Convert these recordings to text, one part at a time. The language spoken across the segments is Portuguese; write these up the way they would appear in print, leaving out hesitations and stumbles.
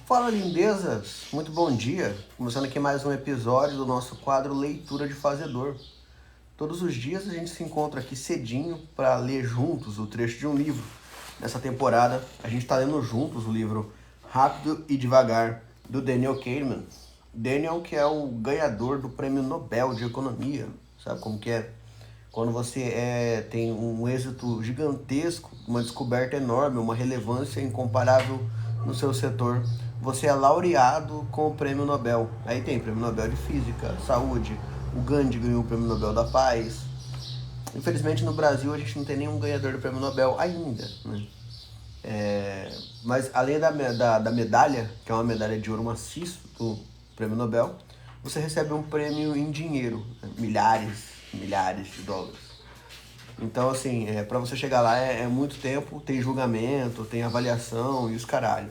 Fala, lindezas! Muito bom dia! Começando aqui mais um episódio do nosso quadro Leitura de Fazedor. Todos os dias a gente se encontra aqui cedinho para ler juntos o trecho de um livro. Nessa temporada a gente está lendo juntos o livro Rápido e Devagar, do Daniel Kahneman. Daniel, que é o ganhador do Prêmio Nobel de Economia. Sabe como que é? Quando você tem um êxito gigantesco, uma descoberta enorme, uma relevância incomparável no seu setor, você é laureado com o Prêmio Nobel. Aí tem Prêmio Nobel de Física, Saúde, o Gandhi ganhou o Prêmio Nobel da Paz. Infelizmente no Brasil a gente não tem nenhum ganhador do Prêmio Nobel ainda, né? Mas além da medalha, que é uma medalha de ouro maciço do Prêmio Nobel, você recebe um prêmio em dinheiro, né? milhares de dólares. Então, assim, para você chegar lá é muito tempo, tem julgamento, tem avaliação e os caralho.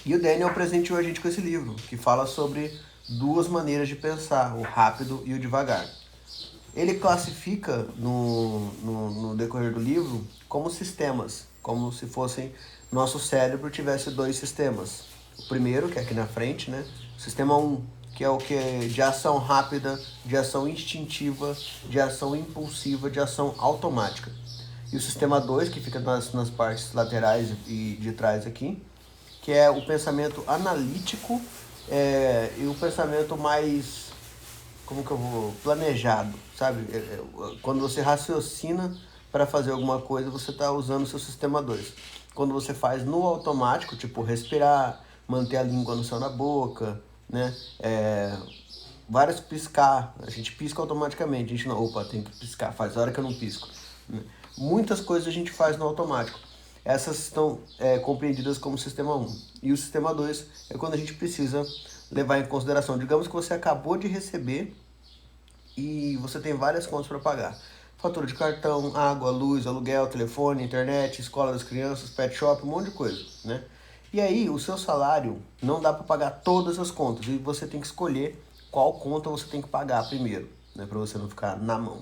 E o Daniel presenteou a gente com esse livro, que fala sobre duas maneiras de pensar, o rápido e o devagar. Ele classifica no decorrer do livro como sistemas, como se fossem nosso cérebro tivesse dois sistemas. O primeiro, que é aqui na frente, né? O sistema 1, que é o que é de ação rápida, de ação instintiva, de ação impulsiva, de ação automática. E o sistema 2, que fica nas partes laterais e de trás aqui, que é o pensamento analítico e o pensamento mais, como que eu vou, planejado, sabe? Quando você raciocina para fazer alguma coisa, você está usando o seu sistema 2. Quando você faz no automático, tipo respirar, manter a língua no céu na boca, né? Vários piscar, a gente pisca automaticamente, a gente não, opa, tem que piscar, faz hora que eu não pisco, né? Muitas coisas a gente faz no automático. Essas estão compreendidas como sistema 1. E o sistema 2 é quando a gente precisa levar em consideração. Digamos que você acabou de receber e você tem várias contas para pagar. Fatura de cartão, água, luz, aluguel, telefone, internet, escola das crianças, pet shop, um monte de coisa, né? E aí, o seu salário não dá para pagar todas as contas e você tem que escolher qual conta você tem que pagar primeiro, né? Para você não ficar na mão.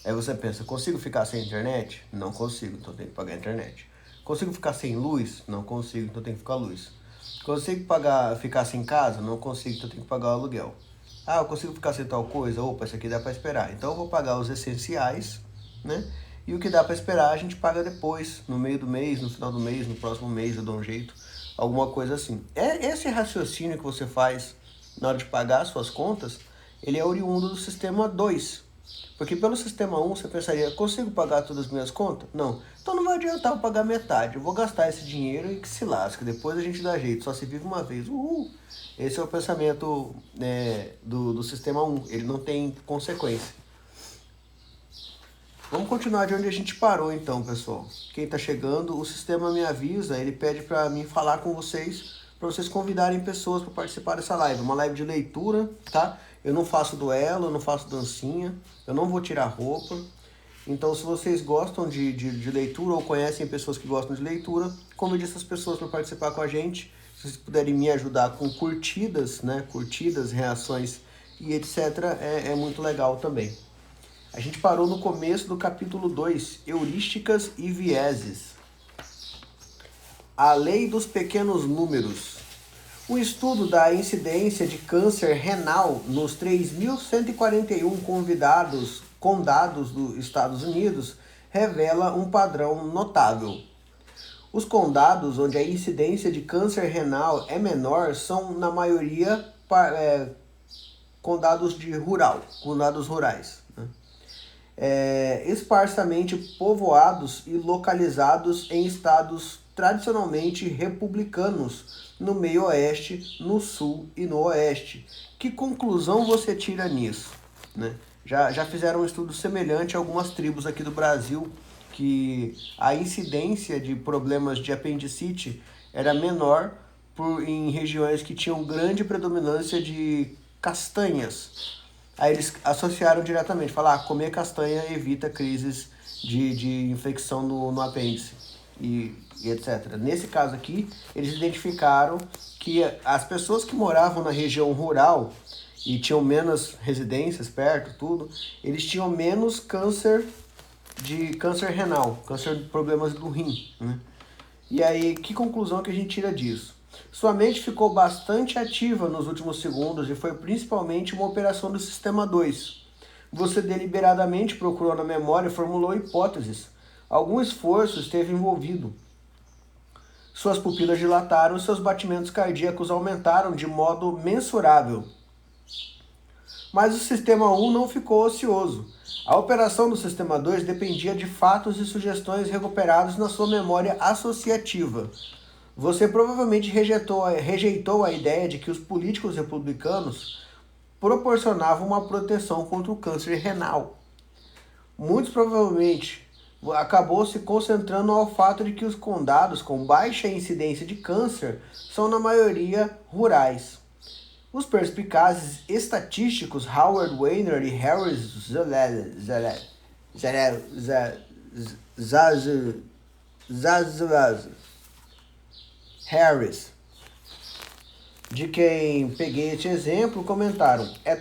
Aí você pensa, consigo ficar sem internet? Não consigo, então tem que pagar a internet. Consigo ficar sem luz? Não consigo, então tem que ficar luz. Consigo ficar sem casa? Não consigo, então tem que pagar o aluguel. Ah, eu consigo ficar sem tal coisa? Opa, isso aqui dá para esperar. Então eu vou pagar os essenciais, né? E o que dá para esperar a gente paga depois, no meio do mês, no final do mês, no próximo mês eu dou um jeito, alguma coisa assim. Esse raciocínio que você faz na hora de pagar as suas contas, ele é oriundo do sistema 2. Porque pelo sistema 1 você pensaria, consigo pagar todas as minhas contas? Não. Então não vai adiantar eu pagar metade. Eu vou gastar esse dinheiro e que se lasque. Depois a gente dá jeito. Só se vive uma vez. Uhul. Esse é o pensamento do sistema 1. Ele não tem consequência. Vamos continuar de onde a gente parou então, pessoal. Quem está chegando, o sistema me avisa, ele pede para mim falar com vocês, para vocês convidarem pessoas para participar dessa live. Uma live de leitura, tá? Eu não faço duelo, eu não faço dancinha, eu não vou tirar roupa. Então, se vocês gostam de leitura ou conhecem pessoas que gostam de leitura, convide essas pessoas para participar com a gente. Se vocês puderem me ajudar com curtidas, né? Curtidas, reações e etc., é muito legal também. A gente parou no começo do capítulo 2, Heurísticas e Vieses. A lei dos pequenos números. O estudo da incidência de câncer renal nos 3.141 condados dos Estados Unidos revela um padrão notável. Os condados onde a incidência de câncer renal é menor são, na maioria, condados rurais, né? Esparsamente povoados e localizados em estados tradicionalmente republicanos no meio-oeste, no sul e no oeste. Que conclusão você tira nisso, né? Já fizeram um estudo semelhante a algumas tribos aqui do Brasil, que a incidência de problemas de apendicite era menor em regiões que tinham grande predominância de castanhas. Aí eles associaram diretamente, falaram, comer castanha evita crises de infecção no apêndice e etc. Nesse caso aqui, eles identificaram que as pessoas que moravam na região rural e tinham menos residências perto, tudo, eles tinham menos câncer renal, câncer de problemas do rim, né? E aí, que conclusão que a gente tira disso? Sua mente ficou bastante ativa nos últimos segundos e foi principalmente uma operação do sistema 2. Você deliberadamente procurou na memória e formulou hipóteses. Algum esforço esteve envolvido. Suas pupilas dilataram e seus batimentos cardíacos aumentaram de modo mensurável. Mas o sistema 1 não ficou ocioso. A operação do sistema 2 dependia de fatos e sugestões recuperados na sua memória associativa. Você provavelmente rejeitou a ideia de que os políticos republicanos proporcionavam uma proteção contra o câncer renal. Muito provavelmente acabou se concentrando ao fato de que os condados com baixa incidência de câncer são na maioria rurais. Os perspicazes estatísticos Howard Weiner e Harris Harris, de quem peguei este exemplo, comentaram: é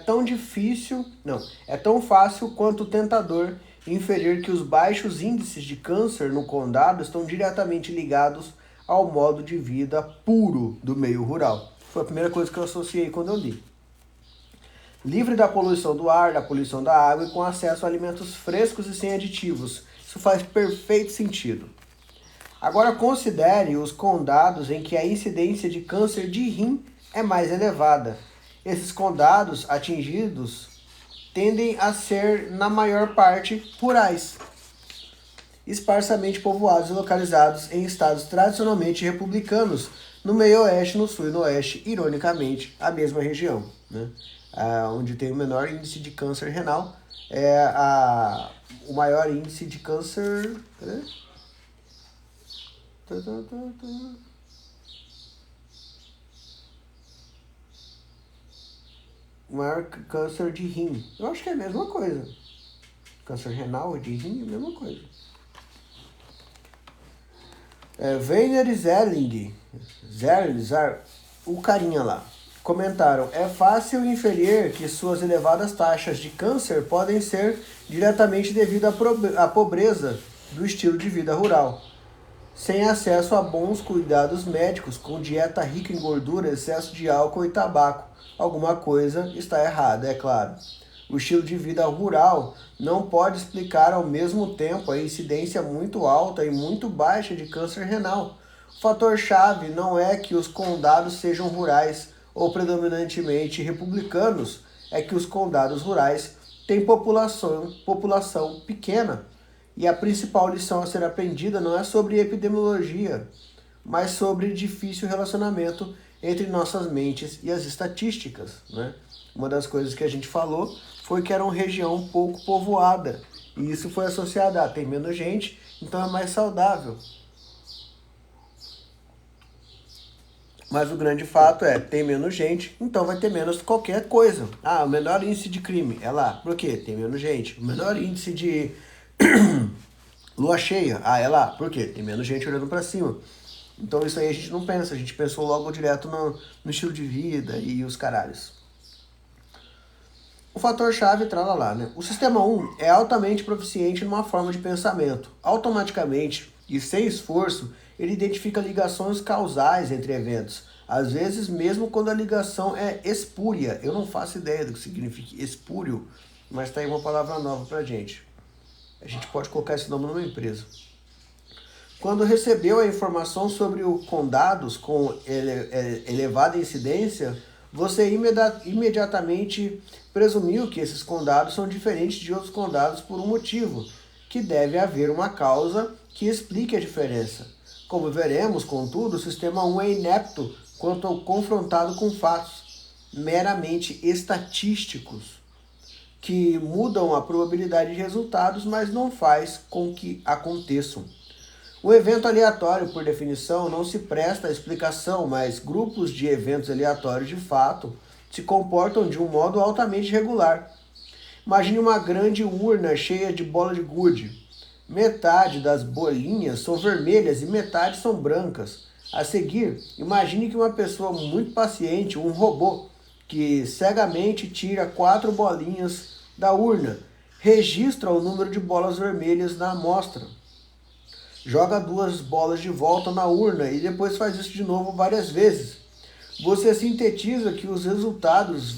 tão fácil quanto tentador inferir que os baixos índices de câncer no condado estão diretamente ligados ao modo de vida puro do meio rural. Foi a primeira coisa que eu associei quando eu li. Livre da poluição do ar, da poluição da água e com acesso a alimentos frescos e sem aditivos. Isso faz perfeito sentido. Agora considere os condados em que a incidência de câncer de rim é mais elevada. Esses condados atingidos tendem a ser, na maior parte, rurais, esparsamente povoados e localizados em estados tradicionalmente republicanos, no meio-oeste, no sul e no oeste, ironicamente, a mesma região, né? Onde tem o menor índice de câncer renal, o maior índice de câncer... Cadê? O maior câncer de rim. Eu acho que é a mesma coisa. Câncer renal e de rim é a mesma coisa. Weiner e Zerling, o carinha lá, comentaram: é fácil inferir que suas elevadas taxas de câncer podem ser diretamente devido à pobreza do estilo de vida rural. Sem acesso a bons cuidados médicos, com dieta rica em gordura, excesso de álcool e tabaco. Alguma coisa está errada, é claro. O estilo de vida rural não pode explicar ao mesmo tempo a incidência muito alta e muito baixa de câncer renal. O fator-chave não é que os condados sejam rurais ou predominantemente republicanos, é que os condados rurais têm população pequena. E a principal lição a ser aprendida não é sobre epidemiologia, mas sobre difícil relacionamento entre nossas mentes e as estatísticas, né? Uma das coisas que a gente falou foi que era uma região pouco povoada. E isso foi associado a tem menos gente, então é mais saudável. Mas o grande fato é, tem menos gente, então vai ter menos qualquer coisa. O menor índice de crime é lá. Por quê? Tem menos gente. O menor índice de lua cheia, é lá. Por quê? Tem menos gente olhando para cima. Então isso aí a gente não pensa, a gente pensou logo direto no estilo de vida e os caralhos. O fator-chave tralalá, né? O sistema 1 é altamente proficiente numa forma de pensamento. Automaticamente e sem esforço, ele identifica ligações causais entre eventos. Às vezes, mesmo quando a ligação é espúria. Eu não faço ideia do que significa espúrio, mas tá aí uma palavra nova pra gente. A gente pode colocar esse nome numa empresa. Quando recebeu a informação sobre os condados com elevada incidência, você imediatamente presumiu que esses condados são diferentes de outros condados por um motivo, que deve haver uma causa que explique a diferença. Como veremos, contudo, o sistema 1 é inepto quanto ao confrontado com fatos meramente estatísticos, que mudam a probabilidade de resultados, mas não faz com que aconteçam. O evento aleatório, por definição, não se presta à explicação, mas grupos de eventos aleatórios de fato se comportam de um modo altamente regular. Imagine uma grande urna cheia de bola de gude. Metade das bolinhas são vermelhas e metade são brancas. A seguir, imagine que uma pessoa muito paciente, um robô, que cegamente tira 4 bolinhas da urna, registra o número de bolas vermelhas na amostra. joga 2 bolas de volta na urna e depois faz isso de novo várias vezes. Você sintetiza os resultados.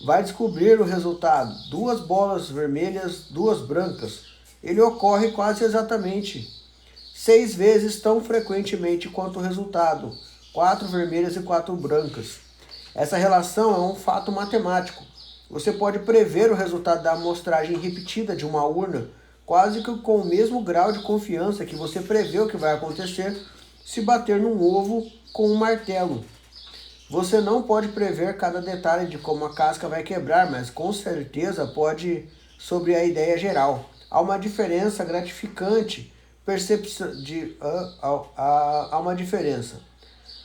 Vai descobrir o resultado. 2 bolas vermelhas, 2 brancas. Ele ocorre quase exatamente 6 vezes tão frequentemente quanto o resultado. 4 vermelhas e 4 brancas. Essa relação é um fato matemático. Você pode prever o resultado da amostragem repetida de uma urna quase que com o mesmo grau de confiança que você prevê o que vai acontecer se bater num ovo com um martelo. Você não pode prever cada detalhe de como a casca vai quebrar, mas com certeza pode sobre a ideia geral. Há uma diferença gratificante, há uma diferença.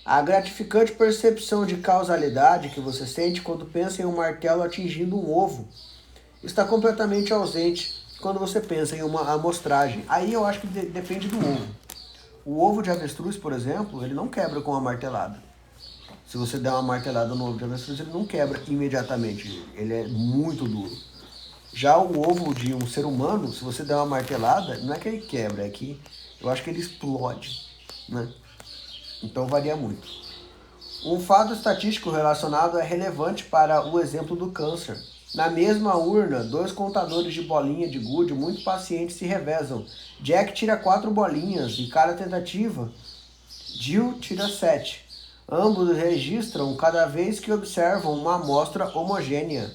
A gratificante percepção de causalidade que você sente quando pensa em um martelo atingindo um ovo está completamente ausente quando você pensa em uma amostragem. Aí eu acho que depende do ovo. O ovo de avestruz, por exemplo, ele não quebra com uma martelada. Se você der uma martelada no ovo de avestruz, ele não quebra imediatamente. Ele é muito duro. Já o ovo de um ser humano, se você der uma martelada, não é que ele quebra, é que eu acho que ele explode, né? Então varia muito. Um fato estatístico relacionado é relevante para o exemplo do câncer. Na mesma urna, 2 contadores de bolinha de gude muito pacientes se revezam. Jack tira 4 bolinhas em cada tentativa. Jill tira 7. Ambos registram cada vez que observam uma amostra homogênea.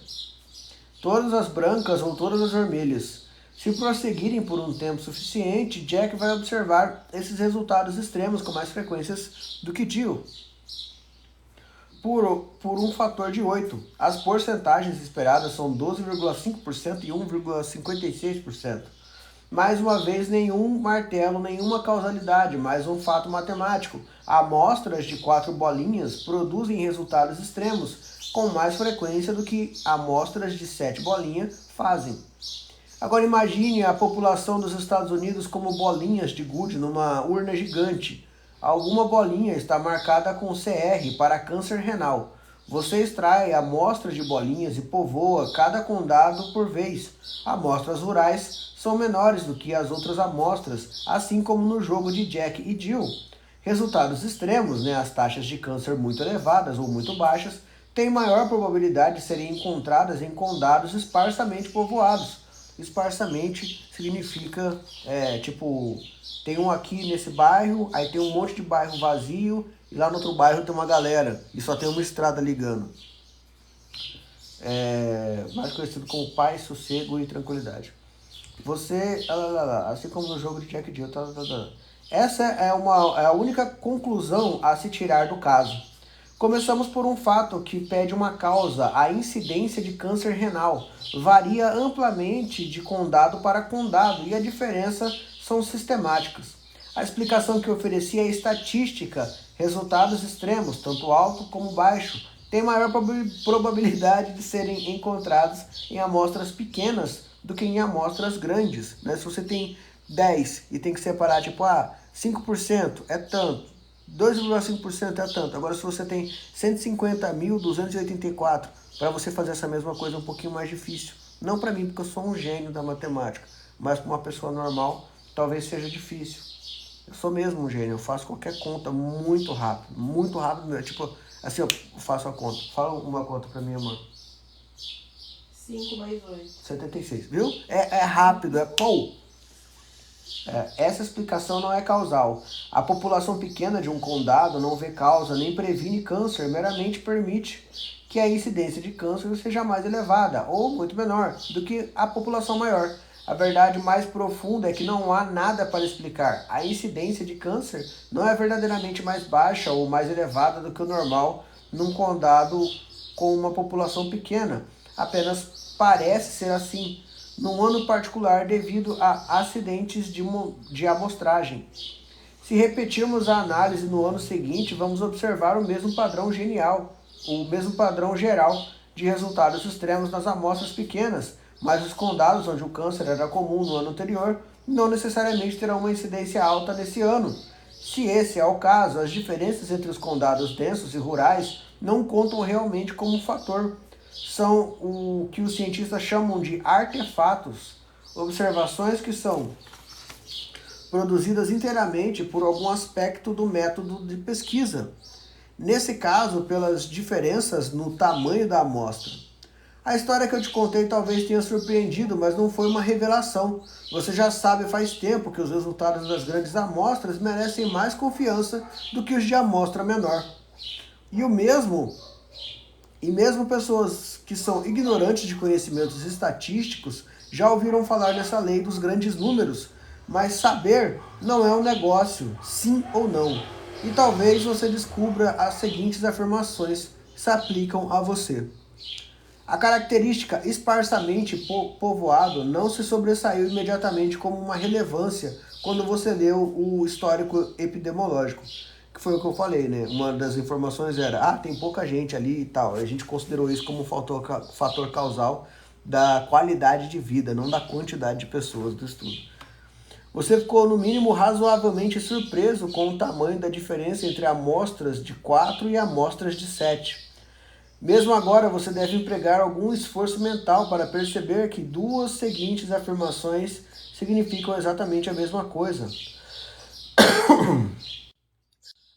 Todas as brancas ou todas as vermelhas. Se prosseguirem por um tempo suficiente, Jack vai observar esses resultados extremos com mais frequências do que Jill. Por um fator de 8. As porcentagens esperadas são 12,5% e 1,56%. Mais uma vez, nenhum martelo, nenhuma causalidade, mais um fato matemático. Amostras de 4 bolinhas produzem resultados extremos com mais frequência do que amostras de 7 bolinhas fazem. Agora imagine a população dos Estados Unidos como bolinhas de gude numa urna gigante. Alguma bolinha está marcada com CR para câncer renal. Você extrai amostras de bolinhas e povoa cada condado por vez. Amostras rurais são menores do que as outras amostras, assim como no jogo de Jack e Jill. Resultados extremos, as taxas de câncer muito elevadas ou muito baixas, têm maior probabilidade de serem encontradas em condados esparsamente povoados. Esparsamente significa, tem um aqui nesse bairro, aí tem um monte de bairro vazio, e lá no outro bairro tem uma galera, e só tem uma estrada ligando. Mais conhecido como paz, sossego e tranquilidade. Você, assim como no jogo de Jack Jill, Essa é a única conclusão a se tirar do caso. Começamos por um fato que pede uma causa. A incidência de câncer renal varia amplamente de condado para condado e a diferença são sistemáticas. A explicação que ofereci é estatística. Resultados extremos, tanto alto como baixo, têm maior probabilidade de serem encontrados em amostras pequenas do que em amostras grandes. Se você tem 10 e tem que separar, 5% é tanto. 2,5% é tanto. Agora, se você tem 150.284, para você fazer essa mesma coisa é um pouquinho mais difícil. Não para mim, porque eu sou um gênio da matemática, mas para uma pessoa normal, talvez seja difícil. Eu sou mesmo um gênio, eu faço qualquer conta muito rápido mesmo. Assim, eu faço a conta. Fala uma conta para mim, amor. 5 mais 8. 76, viu? É rápido, essa explicação não é causal. A população pequena de um condado não vê causa nem previne câncer, meramente permite que a incidência de câncer seja mais elevada ou muito menor do que a população maior. A verdade mais profunda é que não há nada para explicar. A incidência de câncer não é verdadeiramente mais baixa ou mais elevada do que o normal num condado com uma população pequena. Apenas parece ser assim num ano particular devido a acidentes de amostragem. Se repetirmos a análise no ano seguinte, vamos observar o mesmo padrão geral de resultados extremos nas amostras pequenas, mas os condados onde o câncer era comum no ano anterior não necessariamente terão uma incidência alta nesse ano. Se esse é o caso, as diferenças entre os condados densos e rurais não contam realmente como um fator. São o que os cientistas chamam de artefatos, observações que são produzidas inteiramente por algum aspecto do método de pesquisa. Nesse caso, pelas diferenças no tamanho da amostra. A história que eu te contei talvez tenha surpreendido, mas não foi uma revelação. Você já sabe faz tempo que os resultados das grandes amostras merecem mais confiança do que os de amostra menor. E mesmo pessoas que são ignorantes de conhecimentos estatísticos já ouviram falar dessa lei dos grandes números, mas saber não é um negócio, sim ou não. E talvez você descubra as seguintes afirmações que se aplicam a você. A característica esparsamente povoado não se sobressaiu imediatamente como uma relevância quando você leu o histórico epidemiológico, que foi o que eu falei, né? Uma das informações era, tem pouca gente ali e tal. A gente considerou isso como um fator causal da qualidade de vida, não da quantidade de pessoas do estudo. Você ficou, no mínimo, razoavelmente surpreso com o tamanho da diferença entre amostras de 4 e amostras de 7. Mesmo agora, você deve empregar algum esforço mental para perceber que duas seguintes afirmações significam exatamente a mesma coisa.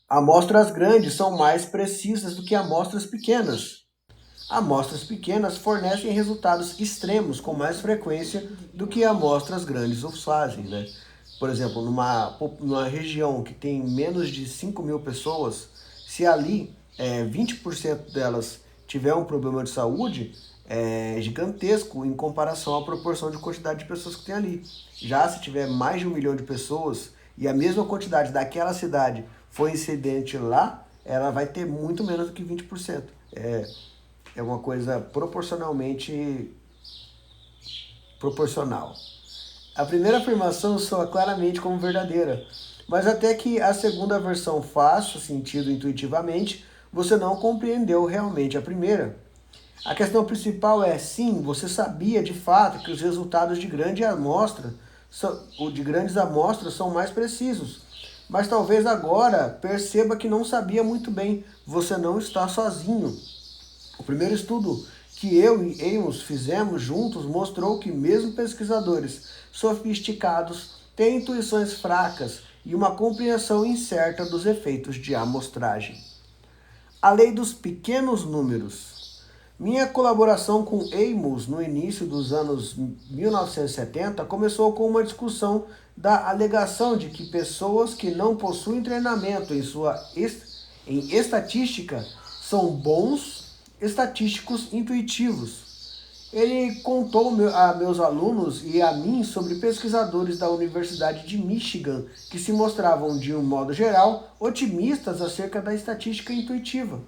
Amostras grandes são mais precisas do que amostras pequenas. Amostras pequenas fornecem resultados extremos com mais frequência do que amostras grandes o fazem, né? Por exemplo, numa região que tem menos de 5.000 pessoas, se ali 20% delas tiver um problema de saúde, é gigantesco em comparação à proporção de quantidade de pessoas que tem ali. Já se tiver mais de 1 milhão de pessoas e a mesma quantidade daquela cidade for incidente lá, ela vai ter muito menos do que 20%. É uma coisa proporcionalmente proporcional. A primeira afirmação soa claramente como verdadeira, mas até que a segunda versão faça sentido intuitivamente, você não compreendeu realmente a primeira. A questão principal é, sim, você sabia de fato que os resultados de grandes amostras são mais precisos, mas talvez agora perceba que não sabia muito bem. Você não está sozinho. O primeiro estudo que eu e Amos fizemos juntos mostrou que mesmo pesquisadores sofisticados têm intuições fracas e uma compreensão incerta dos efeitos de amostragem. A lei dos pequenos números. Minha colaboração com Amos no início dos anos 1970 começou com uma discussão da alegação de que pessoas que não possuem treinamento em estatística são bons estatísticos intuitivos. Ele contou a meus alunos e a mim sobre pesquisadores da Universidade de Michigan que se mostravam, de um modo geral, otimistas acerca da estatística intuitiva.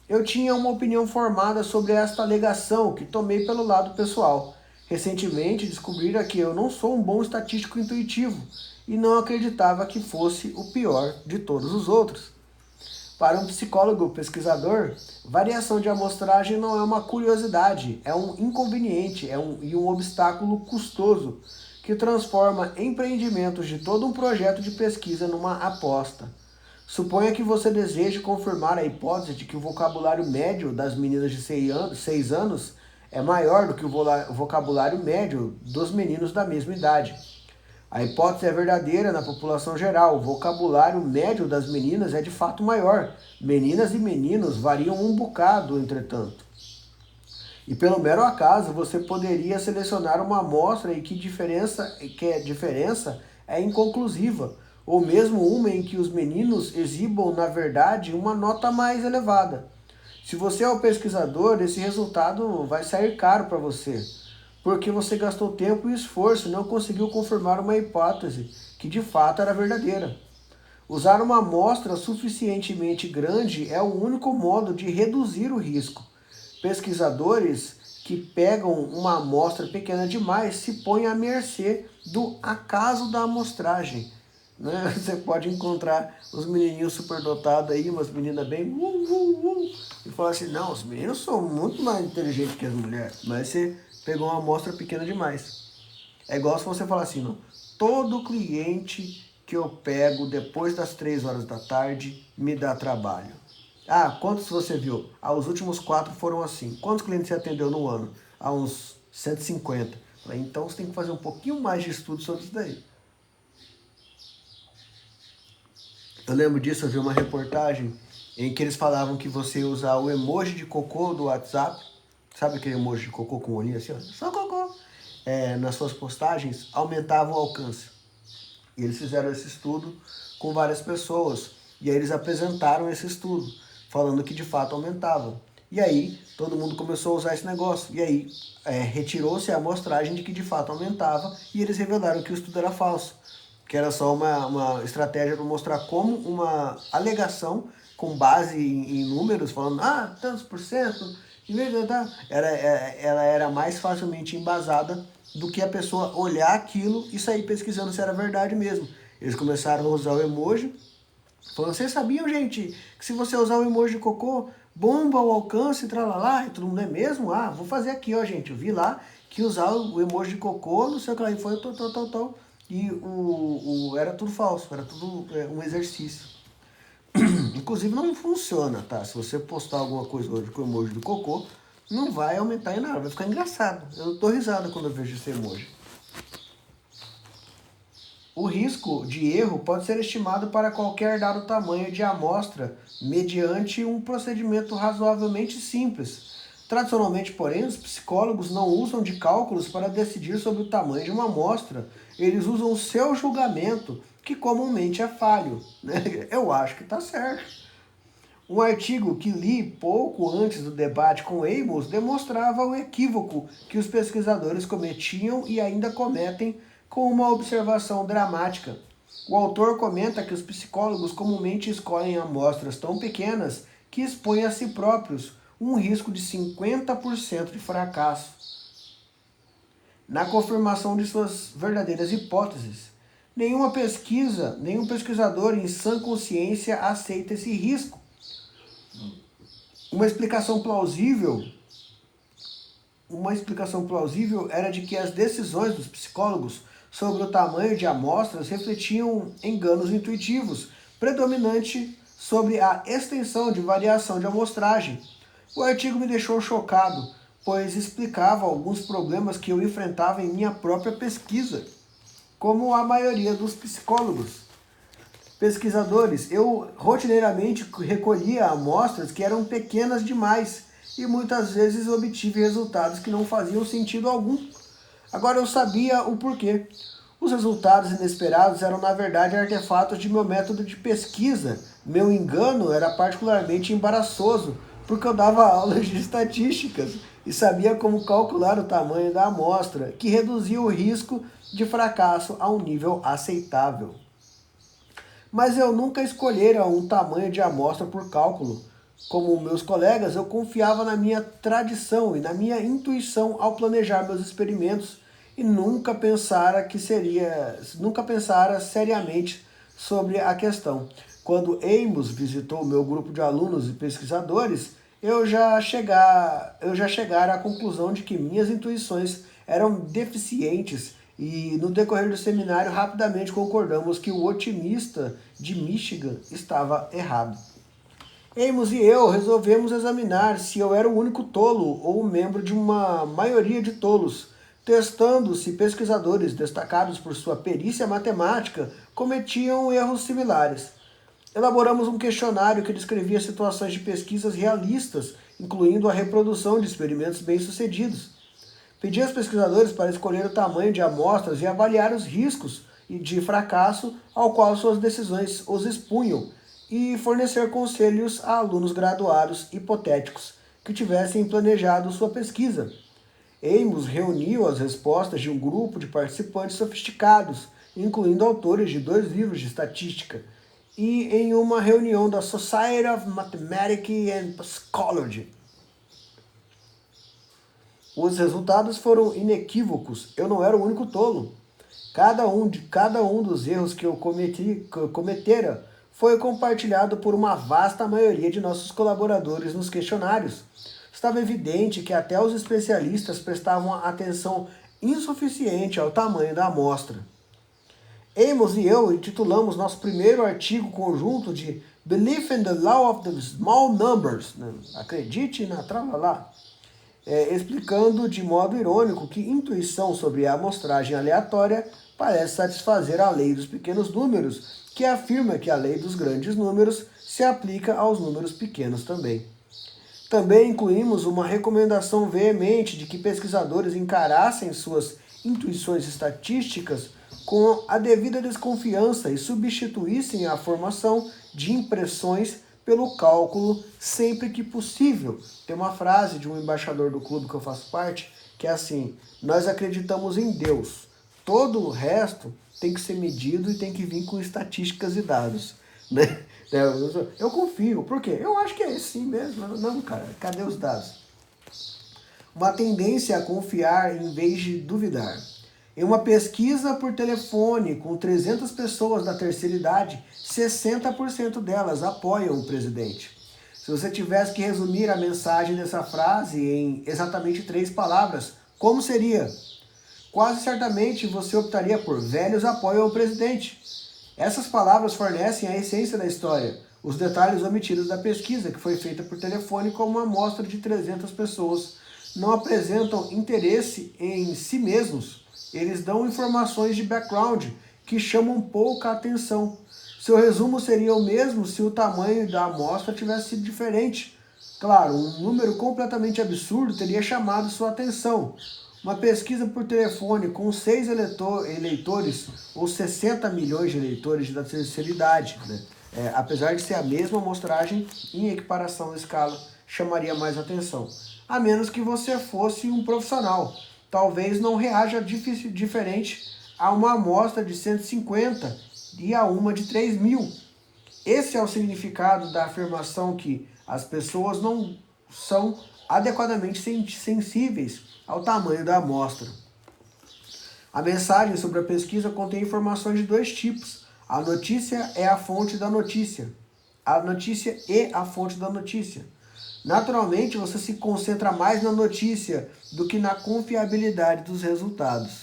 Eu tinha uma opinião formada sobre esta alegação que tomei pelo lado pessoal. Recentemente descobrira que eu não sou um bom estatístico intuitivo e não acreditava que fosse o pior de todos os outros. Para um psicólogo pesquisador, variação de amostragem não é uma curiosidade, é um inconveniente e um obstáculo custoso que transforma empreendimentos de todo um projeto de pesquisa numa aposta. Suponha que você deseje confirmar a hipótese de que o vocabulário médio das meninas de 6 anos é maior do que o vocabulário médio dos meninos da mesma idade. A hipótese é verdadeira na população geral. O vocabulário médio das meninas é de fato maior. Meninas e meninos variam um bocado, entretanto. E pelo mero acaso, você poderia selecionar uma amostra em que a diferença é inconclusiva, ou mesmo uma em que os meninos exibam, na verdade, uma nota mais elevada. Se você é o pesquisador, esse resultado vai sair caro para você, porque você gastou tempo e esforço e não conseguiu confirmar uma hipótese que de fato era verdadeira. Usar uma amostra suficientemente grande é o único modo de reduzir o risco. Pesquisadores que pegam uma amostra pequena demais se põem à mercê do acaso da amostragem. Né? Você pode encontrar os menininhos superdotados aí, umas meninas bem e falar assim, não, os meninos são muito mais inteligentes que as mulheres, mas você pegou uma amostra pequena demais. É igual se você falar assim, não, todo cliente que eu pego depois das 3 horas da tarde me dá trabalho. Quantos você viu? Os últimos 4 foram assim. Quantos clientes você atendeu no ano? Uns 150. Falei, então você tem que fazer um pouquinho mais de estudo sobre isso daí. Eu lembro disso, eu vi uma reportagem em que eles falavam que você usar o emoji de cocô do WhatsApp, sabe aquele emoji de cocô com o olhinho assim, ó, só cocô, nas suas postagens, aumentava o alcance. E eles fizeram esse estudo com várias pessoas. E aí eles apresentaram esse estudo, falando que de fato aumentavam. E aí todo mundo começou a usar esse negócio. E aí retirou-se a amostragem de que de fato aumentava e eles revelaram que o estudo era falso. Que era só uma estratégia para mostrar como uma alegação com base em números, falando, tantos por cento, em vez de ela era mais facilmente embasada do que a pessoa olhar aquilo e sair pesquisando se era verdade mesmo. Eles começaram a usar o emoji, falando, vocês sabiam, gente, que se você usar o emoji de cocô, bomba o alcance, tralalá, e todo mundo é mesmo? Vou fazer aqui, ó, gente, eu vi lá que usar o emoji de cocô, não sei o que lá, e foi tal. E era tudo falso, era tudo um exercício. Inclusive não funciona, tá? Se você postar alguma coisa hoje com o emoji do cocô, não vai aumentar em nada, vai ficar engraçado. Eu dou risada quando eu vejo esse emoji. O risco de erro pode ser estimado para qualquer dado tamanho de amostra mediante um procedimento razoavelmente simples. Tradicionalmente, porém, os psicólogos não usam de cálculos para decidir sobre o tamanho de uma amostra. Eles usam o seu julgamento, que comumente é falho. Eu acho que está certo. Um artigo que li pouco antes do debate com Amos demonstrava o equívoco que os pesquisadores cometiam e ainda cometem com uma observação dramática. O autor comenta que os psicólogos comumente escolhem amostras tão pequenas que expõem a si próprios um risco de 50% de fracasso na confirmação de suas verdadeiras hipóteses. Nenhum pesquisador em sã consciência aceita esse risco. Uma explicação plausível era de que as decisões dos psicólogos sobre o tamanho de amostras refletiam enganos intuitivos, predominante sobre a extensão de variação de amostragem. O artigo me deixou chocado, pois explicava alguns problemas que eu enfrentava em minha própria pesquisa, como a maioria dos pesquisadores. Eu rotineiramente recolhia amostras que eram pequenas demais e muitas vezes obtive resultados que não faziam sentido algum. Agora eu sabia o porquê. Os resultados inesperados eram na verdade artefatos de meu método de pesquisa. Meu engano era particularmente embaraçoso, porque eu dava aulas de estatísticas e sabia como calcular o tamanho da amostra, que reduzia o risco de fracasso a um nível aceitável. Mas eu nunca escolhera um tamanho de amostra por cálculo. Como meus colegas, eu confiava na minha tradição e na minha intuição ao planejar meus experimentos e nunca pensara seriamente sobre a questão. Quando Amos visitou o meu grupo de alunos e pesquisadores, eu já chegara à conclusão de que minhas intuições eram deficientes e no decorrer do seminário rapidamente concordamos que o otimista de Michigan estava errado. Amos e eu resolvemos examinar se eu era o único tolo ou membro de uma maioria de tolos, testando se pesquisadores destacados por sua perícia matemática cometiam erros similares. Elaboramos um questionário que descrevia situações de pesquisas realistas, incluindo a reprodução de experimentos bem-sucedidos. Pedi aos pesquisadores para escolher o tamanho de amostras e avaliar os riscos de fracasso ao qual suas decisões os expunham, e fornecer conselhos a alunos graduados hipotéticos que tivessem planejado sua pesquisa. Amos reuniu as respostas de um grupo de participantes sofisticados, incluindo autores de 2 livros de estatística, e em uma reunião da Society of Mathematics and Psychology. Os resultados foram inequívocos. Eu não era o único tolo. Cada um dos erros que eu cometera foi compartilhado por uma vasta maioria de nossos colaboradores nos questionários. Estava evidente que até os especialistas prestavam atenção insuficiente ao tamanho da amostra. Amos e eu intitulamos nosso primeiro artigo conjunto de Belief in the Law of the Small Numbers. Acredite na tralalá. explicando de modo irônico que intuição sobre a amostragem aleatória parece satisfazer a lei dos pequenos números, que afirma que a lei dos grandes números se aplica aos números pequenos também. Também incluímos uma recomendação veemente de que pesquisadores encarassem suas intuições estatísticas com a devida desconfiança e substituíssem a formação de impressões pelo cálculo sempre que possível. Tem uma frase de um embaixador do clube que eu faço parte, que é assim: nós acreditamos em Deus, todo o resto tem que ser medido e tem que vir com estatísticas e dados, né? Eu confio, por quê? Eu acho que é assim mesmo. Não, cara, cadê os dados? Uma tendência a confiar em vez de duvidar. Em uma pesquisa por telefone com 300 pessoas da terceira idade, 60% delas apoiam o presidente. Se você tivesse que resumir a mensagem dessa frase em exatamente 3 palavras, como seria? Quase certamente você optaria por velhos apoiam o presidente. Essas palavras fornecem a essência da história, os detalhes omitidos da pesquisa, que foi feita por telefone com uma amostra de 300 pessoas. Não apresentam interesse em si mesmos. Eles dão informações de background que chamam pouca atenção. Seu resumo seria o mesmo se o tamanho da amostra tivesse sido diferente. Claro, um número completamente absurdo teria chamado sua atenção. Uma pesquisa por telefone com 6 eleitores, ou 60 milhões de eleitores da terceira idade, né? Apesar de ser a mesma amostragem, em equiparação à escala, chamaria mais atenção. A menos que você fosse um profissional. Talvez não reaja diferente a uma amostra de 150 e a uma de 3.000. Esse é o significado da afirmação que as pessoas não são adequadamente sensíveis ao tamanho da amostra. A mensagem sobre a pesquisa contém informações de 2 tipos. A notícia é a fonte da notícia. A notícia e a fonte da notícia. Naturalmente, você se concentra mais na notícia do que na confiabilidade dos resultados.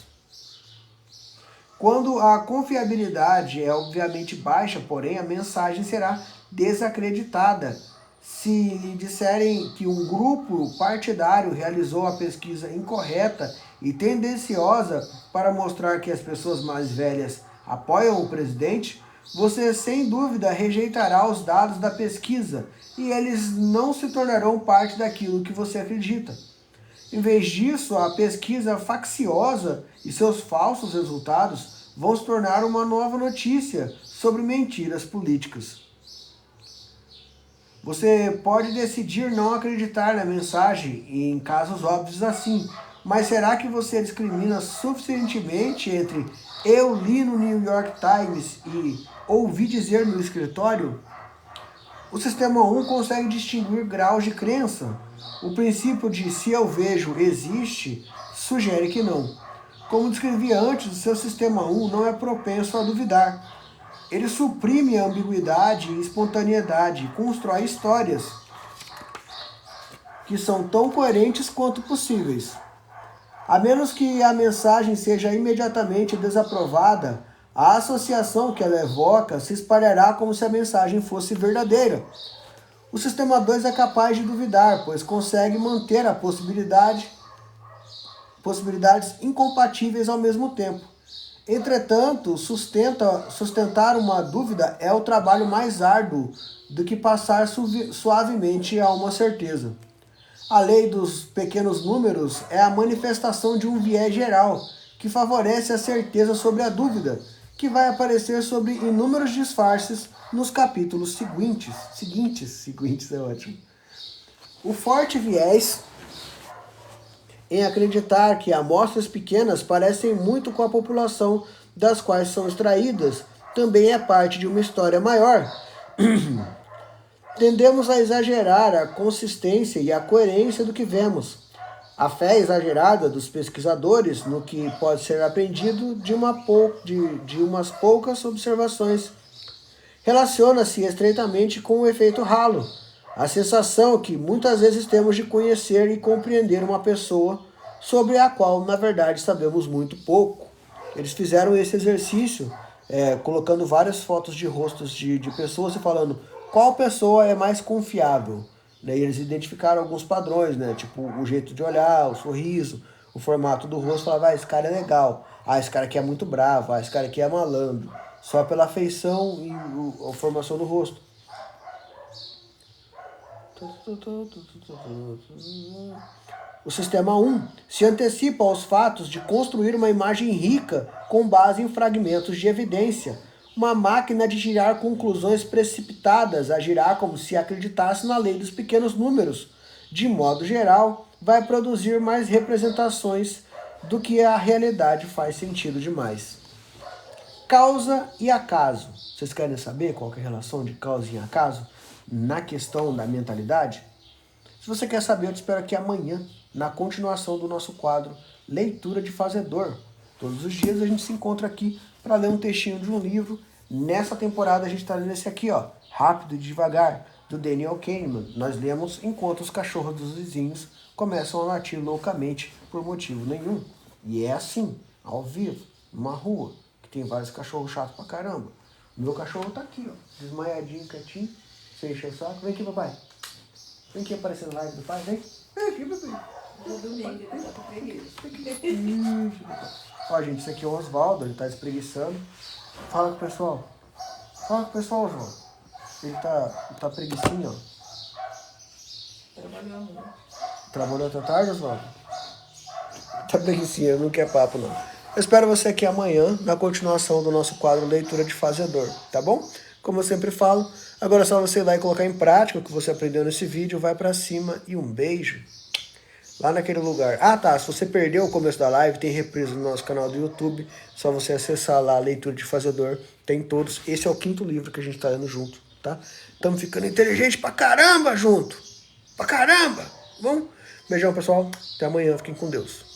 Quando a confiabilidade é obviamente baixa, porém, a mensagem será desacreditada. Se lhe disserem que um grupo partidário realizou a pesquisa incorreta e tendenciosa para mostrar que as pessoas mais velhas apoiam o presidente, você sem dúvida rejeitará os dados da pesquisa e eles não se tornarão parte daquilo que você acredita. Em vez disso, a pesquisa facciosa e seus falsos resultados vão se tornar uma nova notícia sobre mentiras políticas. Você pode decidir não acreditar na mensagem em casos óbvios assim, mas será que você discrimina suficientemente entre eu li no New York Times e ouvi dizer no escritório? O sistema 1 consegue distinguir graus de crença. O princípio de se eu vejo existe sugere que não. Como descrevi antes, o seu sistema 1 não é propenso a duvidar. Ele suprime a ambiguidade e espontaneidade e constrói histórias que são tão coerentes quanto possíveis. A menos que a mensagem seja imediatamente desaprovada, a associação que ela evoca se espalhará como se a mensagem fosse verdadeira. O sistema 2 é capaz de duvidar, pois consegue manter a possibilidades incompatíveis ao mesmo tempo. Entretanto, sustentar uma dúvida é o trabalho mais árduo do que passar suavemente a uma certeza. A lei dos pequenos números é a manifestação de um viés geral, que favorece a certeza sobre a dúvida, que vai aparecer sobre inúmeros disfarces nos capítulos seguintes é ótimo. O forte viés em acreditar que amostras pequenas parecem muito com a população das quais são extraídas, também é parte de uma história maior. Tendemos a exagerar a consistência e a coerência do que vemos. A fé exagerada dos pesquisadores no que pode ser aprendido de umas poucas observações relaciona-se estreitamente com o efeito halo, a sensação que muitas vezes temos de conhecer e compreender uma pessoa sobre a qual, na verdade, sabemos muito pouco. Eles fizeram esse exercício, colocando várias fotos de rostos de pessoas e falando qual pessoa é mais confiável. Né? E eles identificaram alguns padrões, né? Tipo o jeito de olhar, o sorriso, o formato do rosto. Falavam, esse cara é legal. Esse cara aqui é muito bravo. Esse cara aqui é malandro. Só pela feição e a formação do rosto. O sistema 1 se antecipa aos fatos de construir uma imagem rica com base em fragmentos de evidência. Uma máquina de tirar conclusões precipitadas agirá como se acreditasse na lei dos pequenos números. De modo geral, vai produzir mais representações do que a realidade faz sentido demais. Causa e acaso. Vocês querem saber qual que é a relação de causa e acaso na questão da mentalidade? Se você quer saber, eu te espero aqui amanhã, na continuação do nosso quadro Leitura de Fazedor. Todos os dias a gente se encontra aqui para ler um textinho de um livro. Nessa temporada a gente está lendo esse aqui, ó, Rápido e Devagar, do Daniel Kahneman. Nós lemos enquanto os cachorros dos vizinhos começam a latir loucamente por motivo nenhum. E é assim, ao vivo, numa rua, que tem vários cachorros chatos pra caramba. O meu cachorro tá aqui, ó, desmaiadinho, quietinho, sem encher o saco. Vem aqui, papai. Vem aqui aparecendo live do pai, vem. Vem aqui, bebê. Vou dormir, ele tá com preguiça. Ó, gente, esse aqui é o Oswaldo, ele tá espreguiçando. Fala com o pessoal. Fala com o pessoal, João. Ele tá preguicinho, ó. Trabalhando, né? Trabalhou até tarde, Oswaldo? Tá preguicinho, não quer papo, não. Eu espero você aqui amanhã, na continuação do nosso quadro Leitura de Fazedor, tá bom? Como eu sempre falo, agora é só você ir lá e colocar em prática o que você aprendeu nesse vídeo. Vai pra cima e um beijo lá naquele lugar. Ah, tá, se você perdeu o começo da live, tem reprise no nosso canal do YouTube. Só você acessar lá a Leitura de Fazedor. Tem todos. Esse é o 5º livro que a gente tá lendo junto, tá? Estamos ficando inteligente pra caramba junto. Pra caramba! Bom? Beijão, pessoal. Até amanhã. Fiquem com Deus.